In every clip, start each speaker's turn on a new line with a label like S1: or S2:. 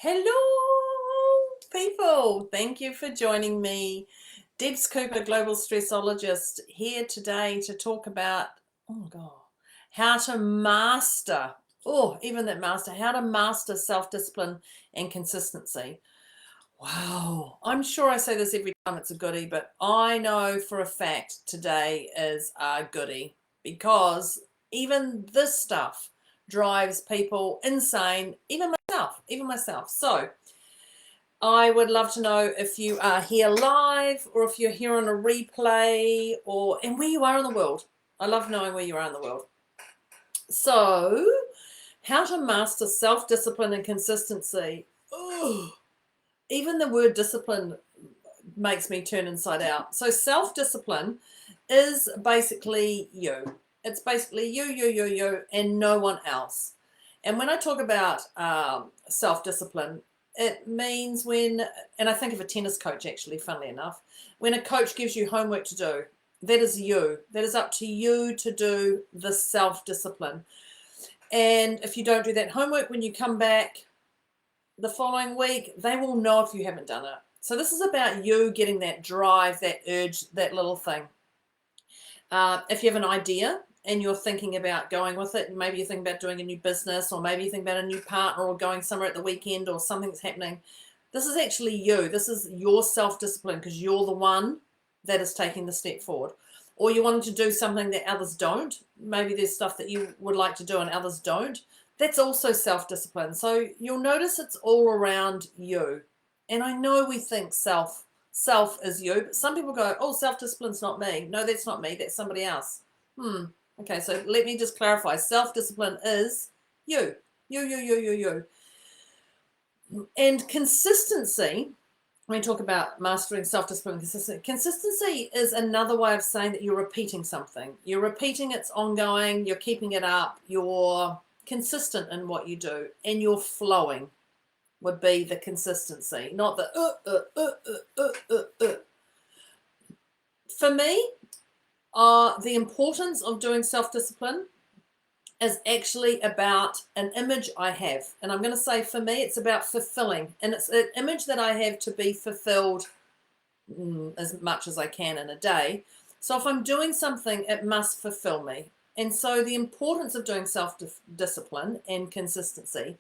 S1: Hello, people. Thank you for joining me. Debz Cooper, Global Stressologist, here today to talk about, oh God, how to master, how to master self-discipline and consistency. Wow. I'm sure I say this every time it's a goodie, but I know for a fact today is a goodie because even this stuff drives people insane, even myself. So I would love to know if you are here live or if you're here on a replay and where you are in the world. I love knowing where you are in the world. So, how to master self-discipline and consistency. Ugh. Even the word discipline makes me turn inside out. So self-discipline is basically you. It's basically you, and no one else. And when I talk about self-discipline, it means and I think of a tennis coach actually, funnily enough, when a coach gives you homework to do, that is you. That is up to you to do the self-discipline. And if you don't do that homework, when you come back the following week, they will know if you haven't done it. So this is about you getting that drive, that urge, that little thing. If you have an idea and you're thinking about going with it, and maybe you think about doing a new business, or maybe you think about a new partner, or going somewhere at the weekend, or something that's happening, this is actually you. This is your self-discipline because you're the one that is taking the step forward. Or you wanted to do something that others don't. Maybe there's stuff that you would like to do and others don't. That's also self-discipline. So you'll notice it's all around you. And I know we think self is you, but some people go, oh, self-discipline's not me. No, that's not me. That's somebody else. Okay, so let me just clarify. Self-discipline is you. You. And consistency, when we talk about mastering self-discipline and consistency is another way of saying that you're repeating something. You're repeating, it's ongoing, you're keeping it up, you're consistent in what you do, and you're flowing would be the consistency, not the For me, the importance of doing self-discipline is actually about an image I have. And I'm going to say for me, it's about fulfilling. And it's an image that I have to be fulfilled as much as I can in a day. So if I'm doing something, it must fulfill me. And so the importance of doing self-discipline and consistency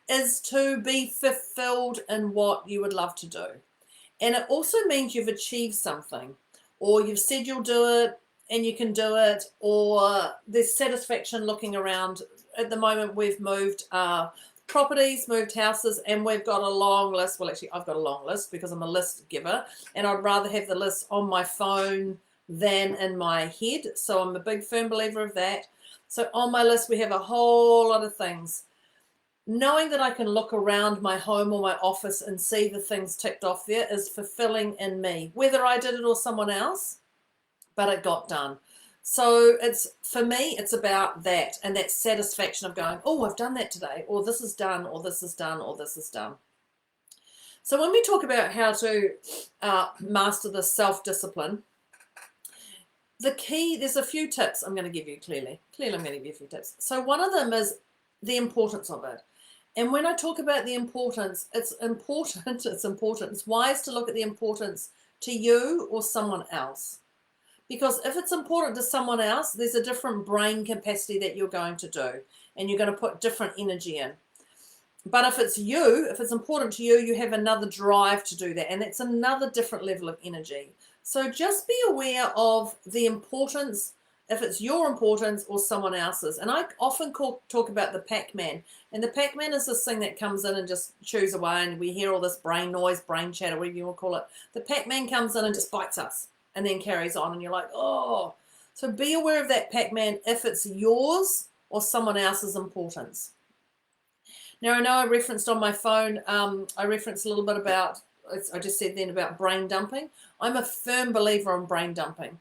S1: is to be fulfilled in what you would love to do. And it also means you've achieved something, or you've said you'll do it and you can do it, or there's satisfaction looking around. At the moment, we've moved properties, moved houses, and we've got a long list. Well, actually, I've got a long list because I'm a list giver, and I'd rather have the list on my phone than in my head. So I'm a big firm believer of that. So on my list, we have a whole lot of things. Knowing that I can look around my home or my office and see the things ticked off there is fulfilling in me, whether I did it or someone else, but it got done. So for me, it's about that and that satisfaction of going, oh, I've done that today, or this is done, or this is done, or this is done. So when we talk about how to master the self-discipline, the key, there's a few tips I'm going to give you clearly. I'm going to give you a few tips. So one of them is the importance of it. And when I talk about the importance, it's important. It's wise to look at the importance to you or someone else. Because if it's important to someone else, there's a different brain capacity that you're going to do. And you're going to put different energy in. But if it's you, if it's important to you, you have another drive to do that. And it's another different level of energy. So just be aware of the importance, if it's your importance or someone else's. And I often talk about the Pac-Man. And the Pac-Man is this thing that comes in and just chews away, and we hear all this brain noise, brain chatter, whatever you want to call it. The Pac-Man comes in and just bites us and then carries on, and you're like, oh. So be aware of that Pac-Man if it's yours or someone else's importance. Now, I know I referenced on my phone, I referenced a little bit about, I just said then about brain dumping. I'm a firm believer on brain dumping.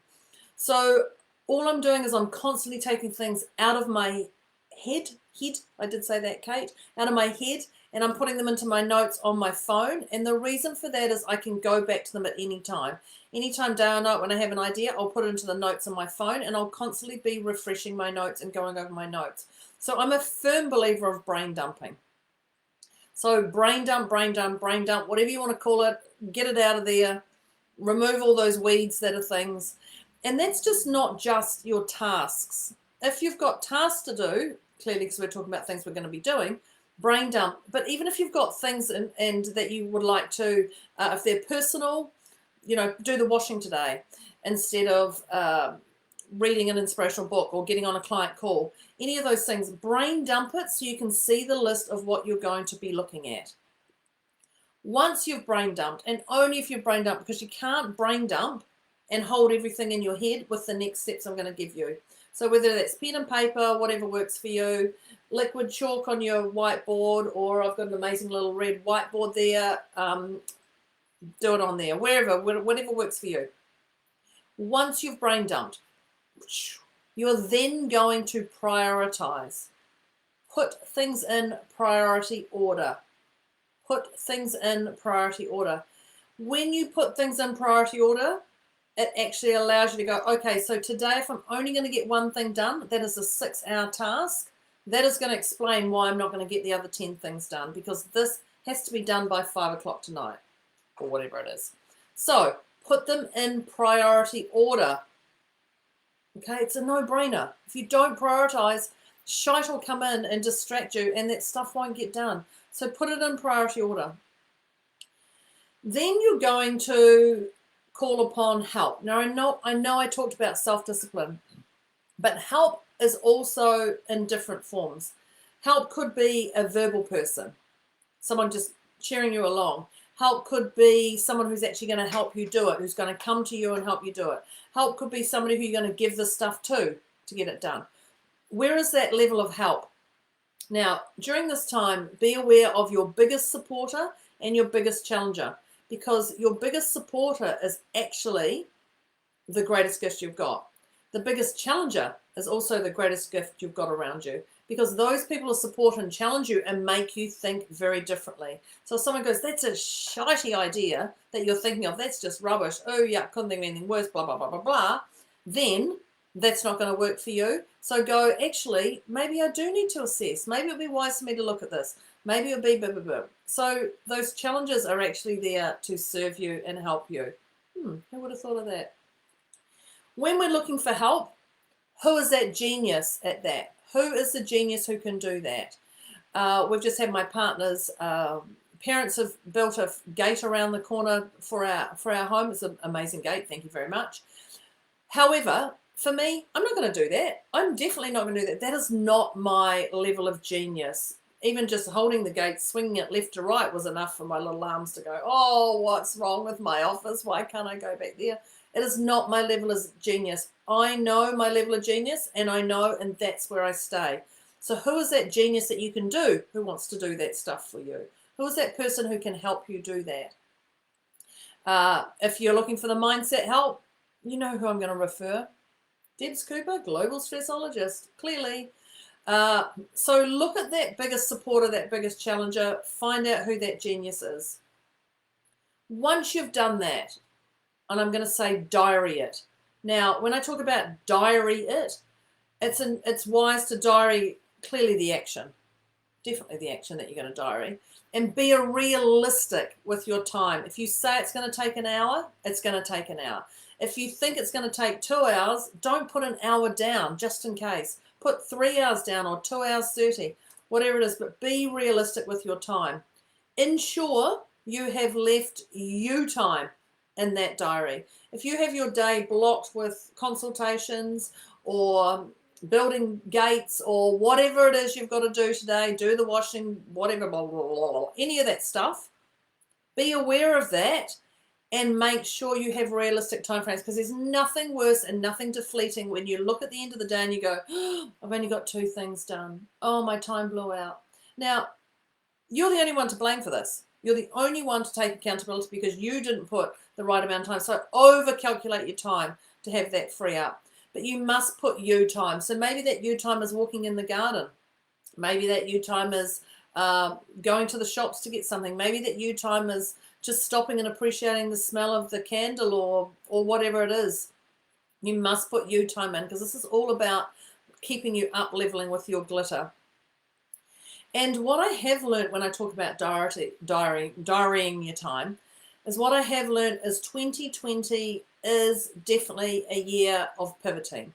S1: So all I'm doing is I'm constantly taking things out of my head, I did say that, Kate, out of my head, and I'm putting them into my notes on my phone. And the reason for that is I can go back to them at any time. Anytime, day or night, when I have an idea, I'll put it into the notes on my phone, and I'll constantly be refreshing my notes and going over my notes. So I'm a firm believer of brain dumping. So brain dump, whatever you want to call it, get it out of there, remove all those weeds that are things. And that's just not just your tasks. If you've got tasks to do, clearly because we're talking about things we're going to be doing, brain dump. But even if you've got things and that you would like to, if they're personal, do the washing today instead of reading an inspirational book or getting on a client call. Any of those things, brain dump it so you can see the list of what you're going to be looking at. Once you've brain dumped, and only if you've brain dumped, because you can't brain dump and hold everything in your head with the next steps I'm going to give you. So whether that's pen and paper, whatever works for you, liquid chalk on your whiteboard, or I've got an amazing little red whiteboard there, do it on there, wherever, whatever works for you. Once you've brain dumped, you're then going to prioritize. Put things in priority order. Put things in priority order. When you put things in priority order, it actually allows you to go, okay, so today if I'm only going to get one thing done, that is a 6-hour task. That is going to explain why I'm not going to get the other 10 things done, because this has to be done by 5 o'clock tonight or whatever it is. So put them in priority order. Okay, it's a no-brainer. If you don't prioritize, shite will come in and distract you and that stuff won't get done. So put it in priority order. Then you're going to call upon help. Now, I know I talked about self-discipline, but help is also in different forms. Help could be a verbal person, someone just cheering you along. Help could be someone who's actually going to help you do it, who's going to come to you and help you do it. Help could be somebody who you're going to give the stuff to get it done. Where is that level of help? Now, during this time, be aware of your biggest supporter and your biggest challenger, because your biggest supporter is actually the greatest gift you've got. The biggest challenger is also the greatest gift you've got around you, because those people will support and challenge you and make you think very differently. So if someone goes, that's a shitey idea that you're thinking of, that's just rubbish, oh yeah, couldn't think of anything worse, blah, blah, blah, blah, blah, then that's not going to work for you. So go, actually, maybe I do need to assess. Maybe it'll be wise for me to look at this. Maybe it'll be blah, blah, blah. So those challenges are actually there to serve you and help you. Who would have thought of that? When we're looking for help, who is that genius at that? Who is the genius who can do that? We've just had my partner's parents have built a gate around the corner for our home. It's an amazing gate. Thank you very much. However, for me, I'm not going to do that. I'm definitely not going to do that. That is not my level of genius. Even just holding the gate, swinging it left to right was enough for my little arms to go, oh, what's wrong with my office? Why can't I go back there? It is not my level of genius. I know my level of genius, and I know, and that's where I stay. So who is that genius that you can do? Who wants to do that stuff for you? Who is that person who can help you do that? If you're looking for the mindset help, you know who I'm going to refer. Debz Cooper, Global Stressologist, clearly. So look at that biggest supporter, that biggest challenger, find out who that genius is. Once you've done that, and I'm going to say diary it. Now, when I talk about diary it, it's wise to diary clearly the action. Definitely the action that you're going to diary. And be realistic with your time. If you say it's going to take an hour, it's going to take an hour. If you think it's going to take 2 hours, don't put an hour down just in case. Put 3 hours down or 2 hours 30, whatever it is, but be realistic with your time. Ensure you have left you time in that diary. If you have your day blocked with consultations or building gates or whatever it is you've got to do today, do the washing, whatever, blah, blah, blah, blah, any of that stuff, be aware of that and make sure you have realistic timeframes, because there's nothing worse and nothing deflating when you look at the end of the day and you go, oh, I've only got 2 things done. Oh, my time blew out. Now, you're the only one to blame for this. You're the only one to take accountability because you didn't put the right amount of time. So over-calculate your time to have that free up. But you must put you time. So maybe that you time is walking in the garden. Maybe that you time is going to the shops to get something. Maybe that you time is just stopping and appreciating the smell of the candle or whatever it is. You must put you time in, because this is all about keeping you up leveling with your glitter. And what I have learned when I talk about diarying your time is what I have learned is 2020 is definitely a year of pivoting.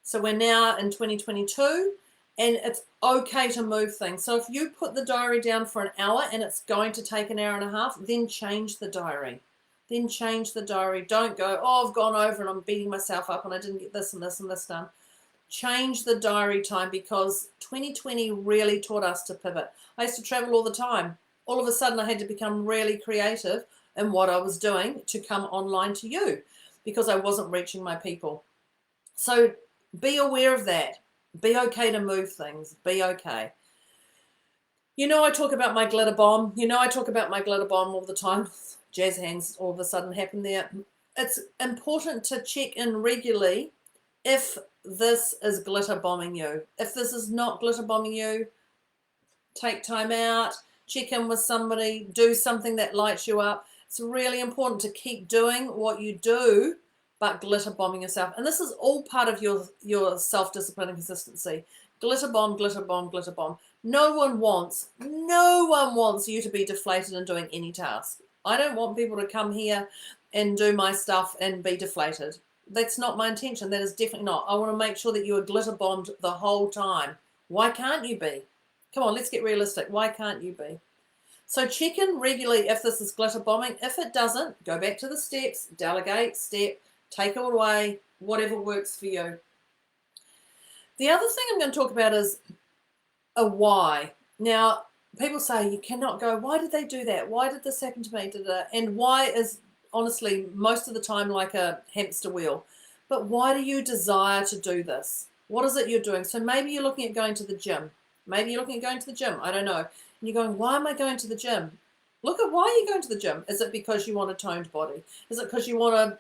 S1: So we're now in 2022 and it's okay to move things. So if you put the diary down for an hour and it's going to take an hour and a half, then change the diary. Then change the diary. Don't go, oh, I've gone over and I'm beating myself up and I didn't get this and this and this done. Change the diary time, because 2020 really taught us to pivot. I used to travel all the time. All of a sudden I had to become really creative in what I was doing to come online to you, because I wasn't reaching my people. So be aware of that. Be okay to move things. Be okay. You know, I talk about my glitter bomb. I talk about my glitter bomb all the time. Jazz hands all of a sudden happen there. It's important to check in regularly if this is glitter bombing you. If this is not glitter bombing you, take time out, check in with somebody, do something that lights you up. It's really important to keep doing what you do, but glitter bombing yourself. And this is all part of your self-discipline and consistency. Glitter bomb, glitter bomb, glitter bomb. No one wants you to be deflated in doing any task. I don't want people to come here and do my stuff and be deflated. That's not my intention. That is definitely not. I want to make sure that you are glitter bombed the whole time. Why can't you be? Come on, let's get realistic. Why can't you be? So check in regularly if this is glitter bombing. If it doesn't, go back to the steps, delegate, step, take it away, whatever works for you. The other thing I'm going to talk about is a why. Now, people say you cannot go, why did they do that? Why did this happen to me? And why is honestly most of the time like a hamster wheel. But why do you desire to do this? What is it you're doing? So maybe you're looking at going to the gym. Maybe you're looking at going to the gym. I don't know. And you're going, why am I going to the gym? Look at why you're going to the gym. Is it because you want a toned body? Is it because you want to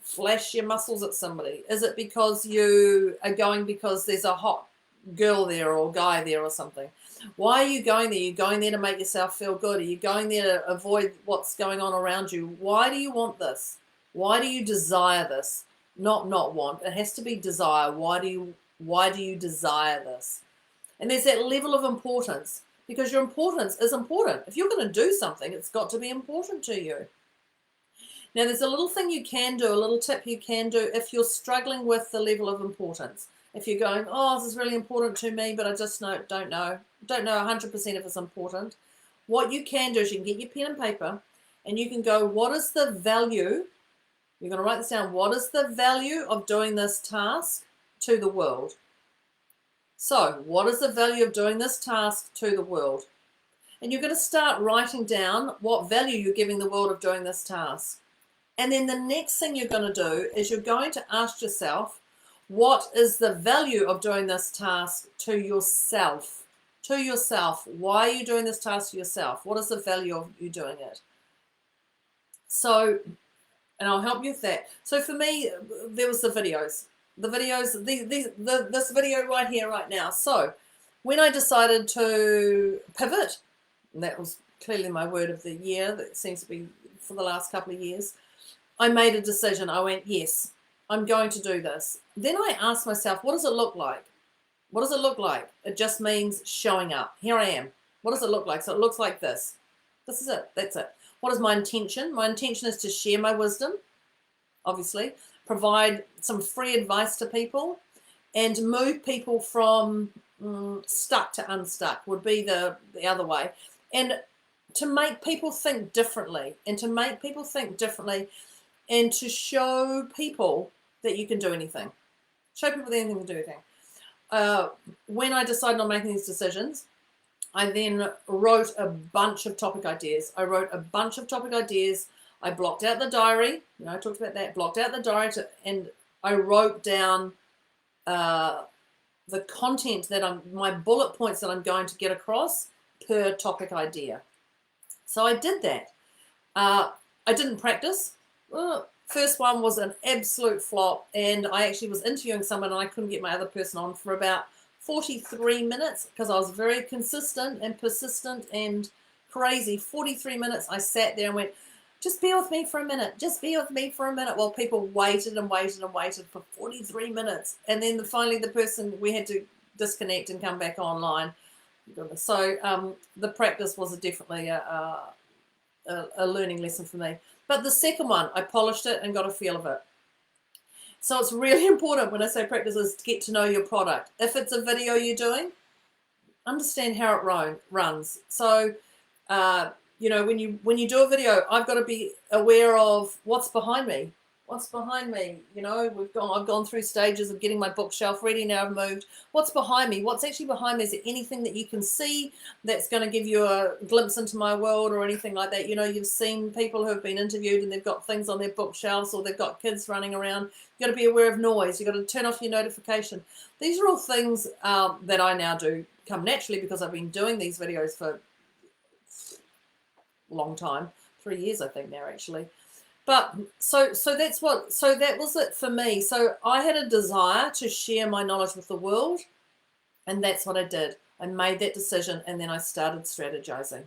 S1: flash your muscles at somebody? Is it because you are going because there's a hot girl there or guy there or something? Why are you going there? You're going there to make yourself feel good. Are you going there to avoid what's going on around you? Why do you want this? Why do you desire this? Not want. It has to be desire. Why do you desire this? And there's that level of importance, because your importance is important. If you're going to do something, it's got to be important to you. Now, there's a little thing you can do, a little tip you can do if you're struggling with the level of importance. If you're going, oh, this is really important to me, but I just don't know 100% if it's important. What you can do is you can get your pen and paper and you can go, what is the value? You're going to write this down. What is the value of doing this task to the world? So what is the value of doing this task to the world? And you're going to start writing down what value you're giving the world of doing this task. And then the next thing you're going to do is you're going to ask yourself, what is the value of doing this task to yourself? To yourself. Why are you doing this task to yourself? What is the value of you doing it? So, and I'll help you with that. So for me, there was the videos. This video right here, right now. So when I decided to pivot, and that was clearly my word of the year, that seems to be for the last couple of years, I made a decision. I went, yes, I'm going to do this. Then I asked myself, what does it look like? What does it look like? It just means showing up. Here I am. What does it look like? So it looks like this. This is it. That's it. What is my intention? My intention is to share my wisdom, obviously, provide some free advice to people, and move people from stuck to unstuck would be the other way. And to make people think differently, and to show people that you can do anything. Show people that anything can do anything. When I decided on making these decisions, I then wrote a bunch of topic ideas. I blocked out the diary. I talked about that. Blocked out the diary and I wrote down the content that my bullet points that I'm going to get across per topic idea. So I did that. I didn't practice. First one was an absolute flop, and I actually was interviewing someone and I couldn't get my other person on for about 43 minutes because I was very consistent and persistent and crazy. 43 minutes I sat there and went, just bear with me for a minute. Just bear with me for a minute, while people waited and waited and waited for 43 minutes. And then finally the person, we had to disconnect and come back online. goodness. So the practice was definitely a learning lesson for me. But the second one, I polished it and got a feel of it. So it's really important when I say practice is to get to know your product. If it's a video you're doing, understand how it runs. So, you know, when you do a video, I've got to be aware of what's behind me. What's behind me? You know, I've gone through stages of getting my bookshelf ready. Now I've moved. What's behind me? What's actually behind me? Is there anything that you can see that's going to give you a glimpse into my world or anything like that? You know, you've seen people who have been interviewed and they've got things on their bookshelves or they've got kids running around. You've got to be aware of noise. You've got to turn off your notification. These are all things that I now do come naturally because I've been doing these videos for a long time, 3 years I think now actually. But so that was it for me. So I had a desire to share my knowledge with the world, and that's what I did. I made that decision, and then I started strategizing.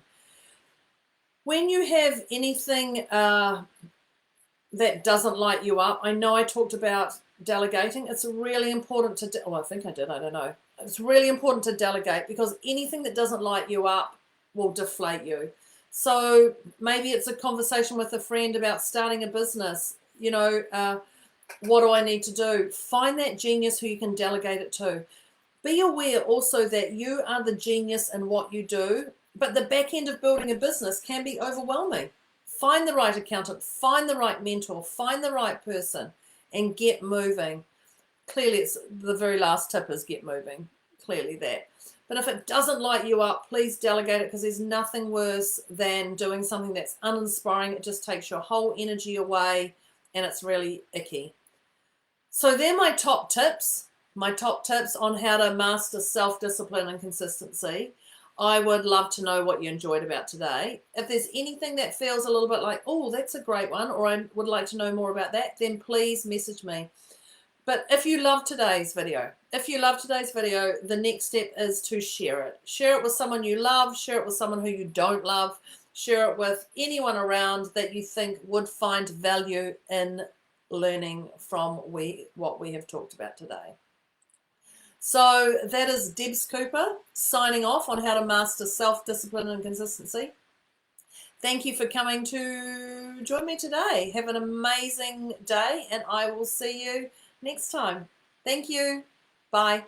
S1: When you have anything that doesn't light you up, I know I talked about delegating. It's really important to, I think I did, I don't know. It's really important to delegate because anything that doesn't light you up will deflate you. So maybe it's a conversation with a friend about starting a business. You know, what do I need to do? Find that genius who you can delegate it to. Be aware also that you are the genius in what you do, but the back end of building a business can be overwhelming. Find the right accountant, find the right mentor, find the right person, and get moving. Clearly, it's the very last tip is get moving. Clearly that. But if it doesn't light you up, please delegate it because there's nothing worse than doing something that's uninspiring. It just takes your whole energy away and it's really icky. So they're my top tips on how to master self-discipline and consistency. I would love to know what you enjoyed about today. If there's anything that feels a little bit like, oh, that's a great one, or I would like to know more about that, then please message me. But if you love today's video, the next step is to share it. Share it with someone you love, share it with someone who you don't love, share it with anyone around that you think would find value in learning from what we have talked about today. So that is Debz Cooper signing off on how to master self-discipline and consistency. Thank you for coming to join me today. Have an amazing day and I will see you next time. Thank you. Bye.